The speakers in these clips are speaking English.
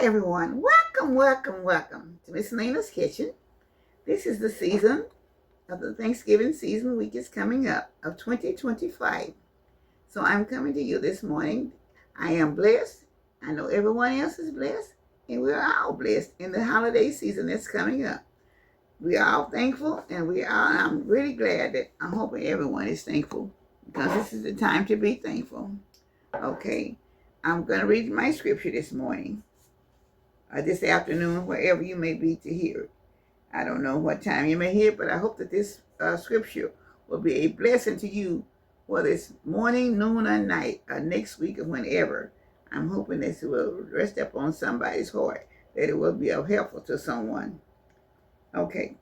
Hi everyone, welcome to Miss Lena's Kitchen. This is the season of the Thanksgiving season week is coming up of 2025. So I'm coming to you this morning. I am blessed. I know everyone else is blessed, and we're all blessed in the holiday season that's coming up. We are all thankful, and I'm really glad that I'm hoping everyone is thankful because this is the time to be thankful. Okay, I'm going to read my scripture this morning. This afternoon, wherever you may be to hear it. I don't know what time you may hear it, but I hope that this scripture will be a blessing to you, whether it's morning, noon, or night, or next week, or whenever. I'm hoping this will rest up on somebody's heart, that it will be helpful to someone. Okay.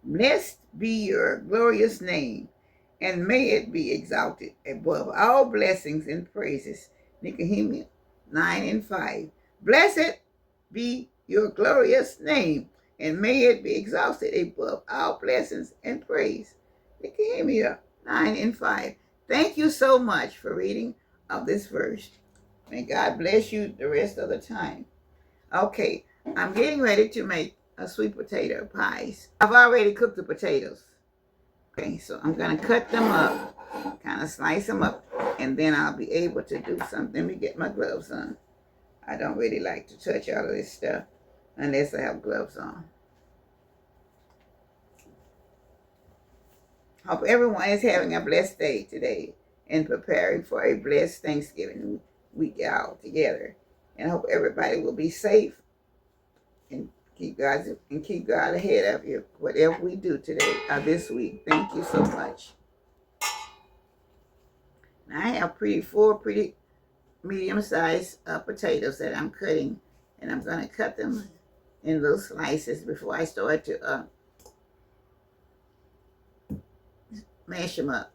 Blessed be your glorious name, and may it be exalted above all blessings and praises. Nehemiah 9:5. Blessed be your glorious name, and may it be exalted above all blessings and praise. Nehemiah 9:5. Thank you so much for reading of this verse. May God bless you the rest of the time. Okay, I'm getting ready to make a sweet potato pies. I've already cooked the potatoes. Okay, so I'm going to cut them up, kind of slice them up, and then I'll be able to do something. Let me get my gloves on. I don't really like to touch all of this stuff unless I have gloves on. Hope everyone is having a blessed day today and preparing for a blessed Thanksgiving week out together. And I hope everybody will be safe and keep God ahead of you, whatever we do today or this week. Thank you so much. Now I have four pretty medium-sized potatoes that I'm cutting, and I'm going to cut them in little slices before I start to mash them up.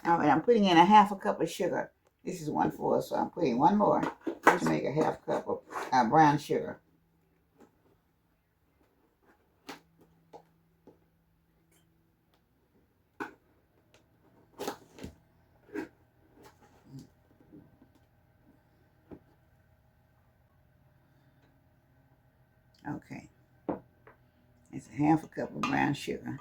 All right, I'm putting in a half a cup of sugar. This is 1/4, so I'm putting one more to make a half cup of brown sugar. Okay, it's a half a cup of brown sugar.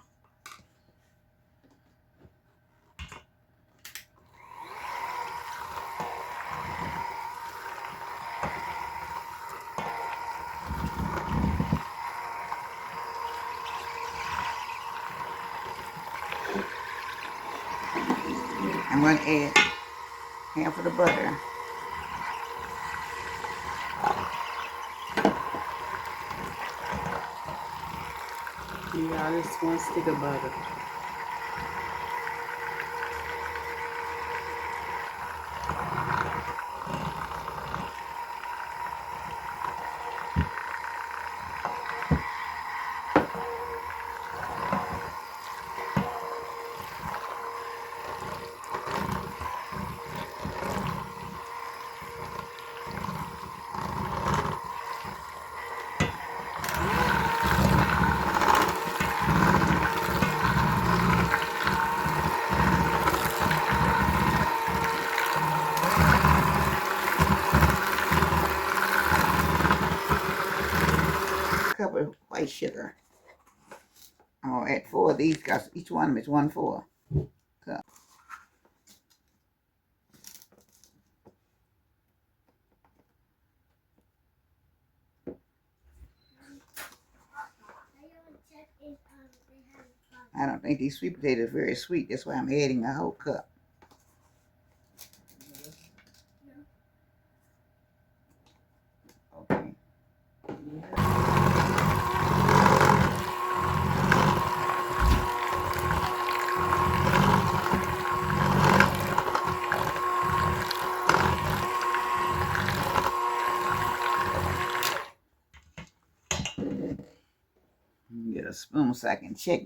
I'm going to add half of the butter. Yeah, just 1 stick of butter. Cup of white sugar. I'm going to add 4 of these because each one of them is 1/4 cup. I don't think these sweet potatoes are very sweet. That's why I'm adding a whole cup. Okay. Get a spoon so I can check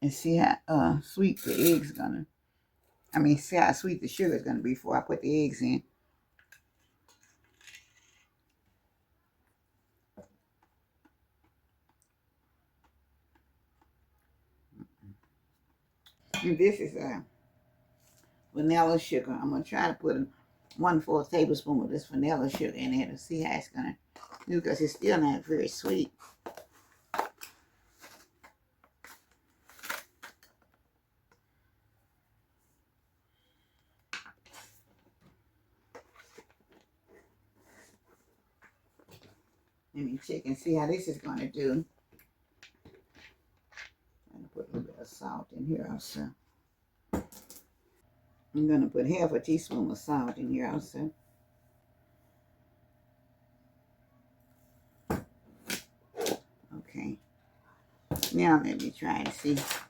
and see how sweet the eggs gonna. See how sweet the sugar is gonna be before I put the eggs in. And this is vanilla sugar. I'm gonna try to put 1/4 tablespoon of this vanilla sugar in there to see how it's gonna do because it's still not very sweet. Let me check and see how this is going to do. I'm going to put a little bit of salt in here also. I'm going to put 1/2 teaspoon of salt in here also. Okay. Now let me try and see if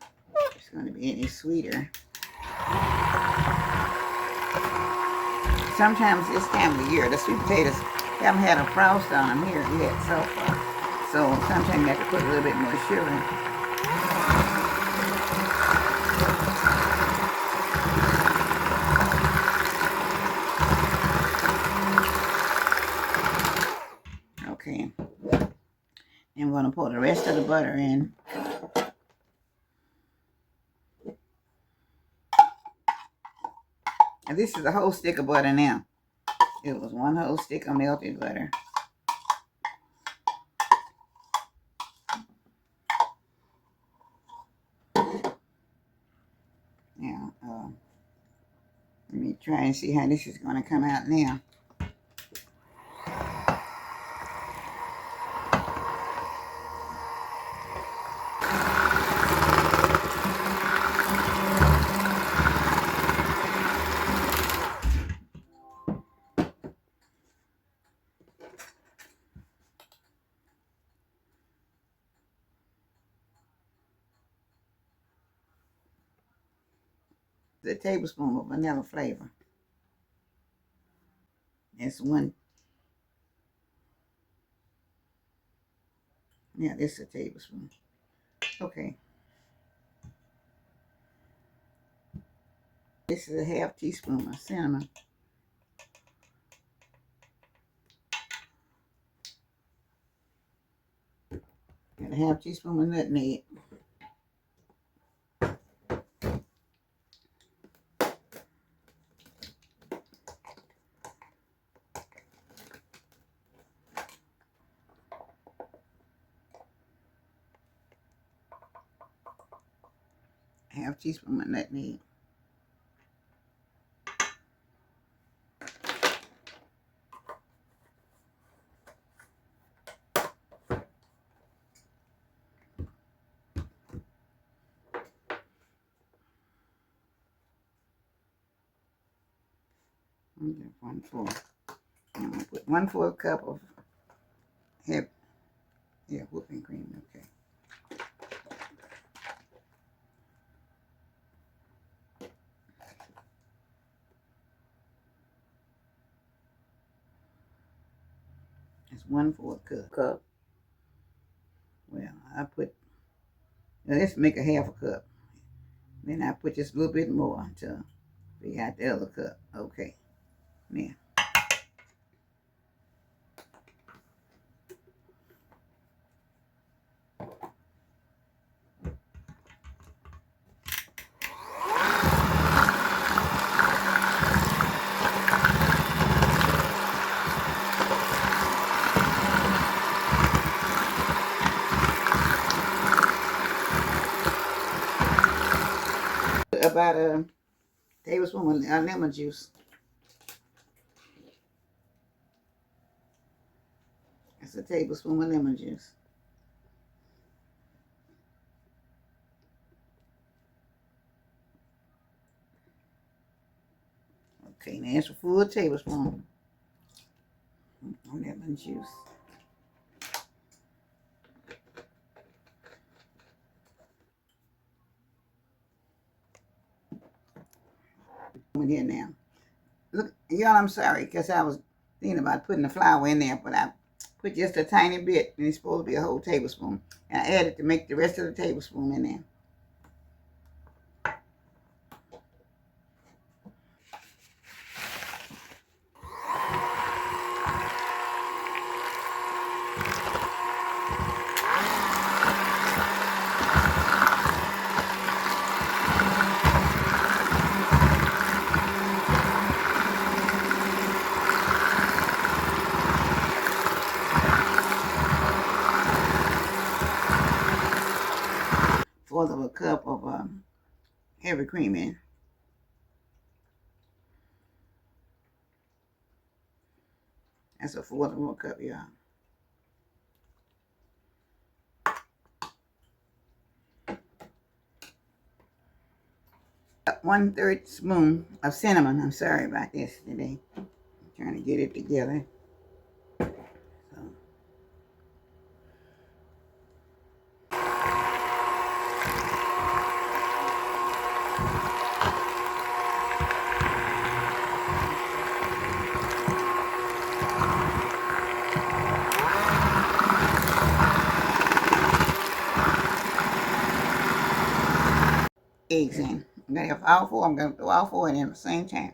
it's going to be any sweeter. Sometimes this time of the year, the sweet potatoes haven't had a frost on them here yet so far. So sometimes you have to put a little bit more sugar. Okay. And I'm going to pour the rest of the butter in. And this is a whole stick of butter now. It was 1 whole stick of melted butter. Now, let me try and see how this is going to come out now. A tablespoon of vanilla flavor. That's 1. Yeah, this is a tablespoon. Okay. This is a 1/2 teaspoon of cinnamon. And a 1/2 teaspoon of nutmeg. A 1/2 teaspoon of nutmeg. Okay, 1/4. I'm going to put 1/4 cup of whipping cream. Okay. It's 1/4 cup. Well, let's make a 1/2 cup. Then I put just a little bit more until we got the other cup. Okay. Now. about a tablespoon of lemon juice. That's a tablespoon of lemon juice. Okay, now that's a full tablespoon of lemon juice. In here now. Look, y'all, I'm sorry because I was thinking about putting the flour in there, but I put just a tiny bit, and it's supposed to be a whole tablespoon. And I added to make the rest of the tablespoon in there. Fourth of a cup of heavy cream in. That's a fourth of a cup, y'all. 1/3 spoon of cinnamon. I'm sorry about this today. I'm trying to get it together. So. Eggs in. I'm gonna have all four. I'm gonna throw all four in at the same time.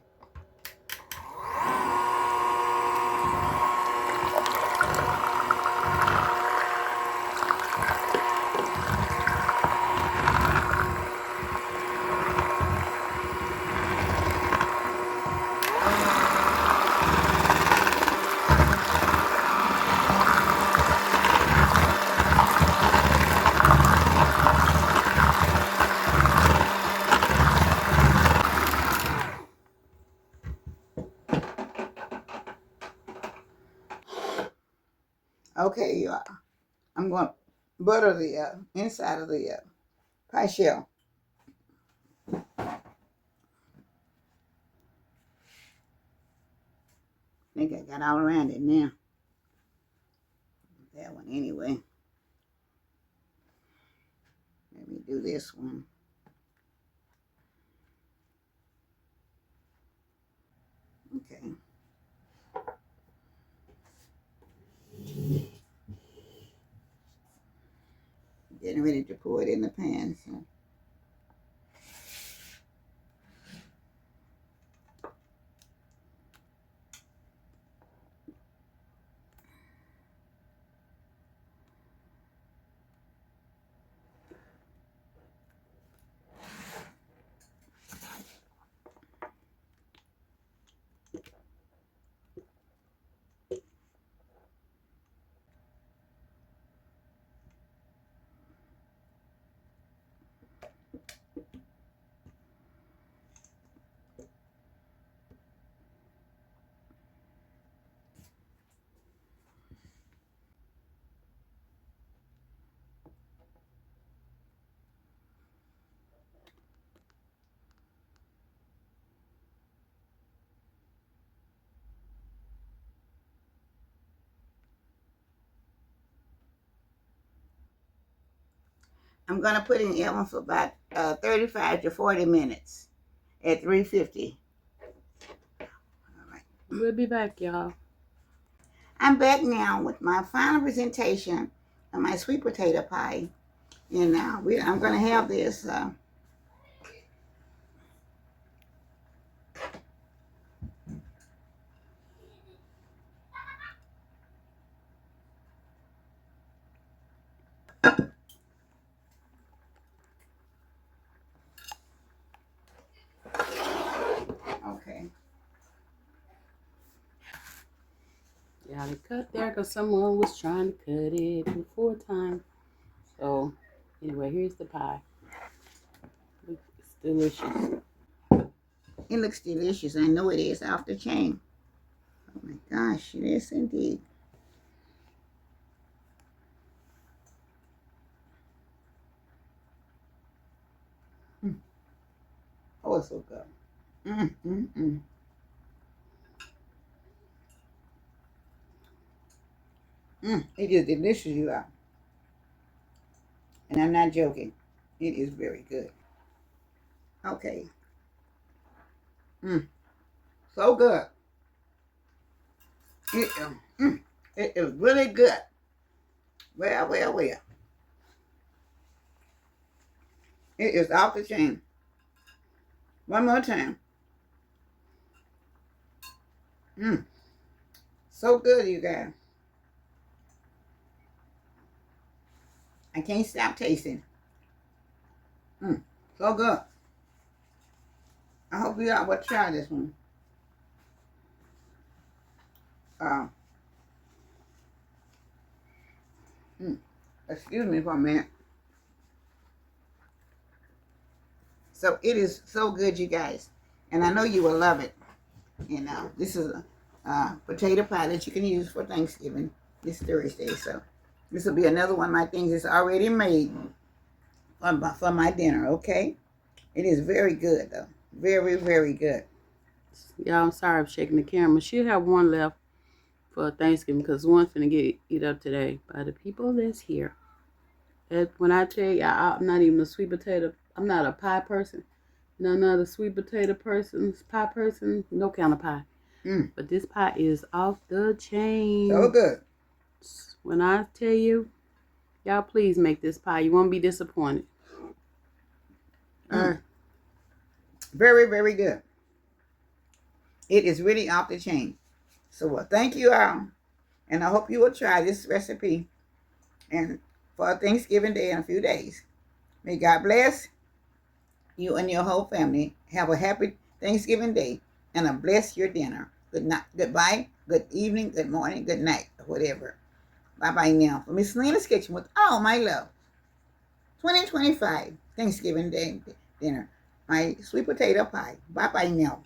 Okay, y'all. I'm going to butter the inside of the pie shell. I think I got all around it now. That one anyway. Let me do this one. Okay. Getting ready to pour it in the pan. So. I'm going to put it in the oven for about 35 to 40 minutes at 350. All right. We'll be back, y'all. I'm back now with my final presentation of my sweet potato pie. And now I'm going to have this. Okay. Yeah, they cut there because someone was trying to cut it before time. So, anyway, here's the pie. It's delicious. It looks delicious. I know it is off the chain. Oh my gosh, it is indeed. Oh, it's so good. It is delicious, you are. And I'm not joking. It is very good. Okay. So good. It is really good. Well. It is off the chain. One more time. So good, you guys. I can't stop tasting. So good. I hope you all will try this one. Excuse me for a minute. So it is so good, you guys. And I know you will love it. And this is a potato pie that you can use for Thanksgiving this Thursday. So this will be another one of my things that's already made for my dinner, okay? It is very good, though. Very, very good. Y'all, I'm sorry I'm shaking the camera. She'll have one left for Thanksgiving because one's finna get eat up today by the people that's here. When I tell you, I'm not even a sweet potato. I'm not a pie person. None of the sweet potato persons, pie person, no kind of pie. But this pie is off the chain. So good. When I tell you, y'all please make this pie. You won't be disappointed. Very, very good. It is really off the chain. So thank you all. And I hope you will try this recipe and for Thanksgiving Day in a few days. May God bless you and your whole family. Have a happy Thanksgiving Day and a bless your dinner. Good night, goodbye, good evening, good morning, good night, or whatever. Bye-bye now. For Miss Selena's Kitchen with all my love. 2025 Thanksgiving Day dinner. My sweet potato pie. Bye-bye now.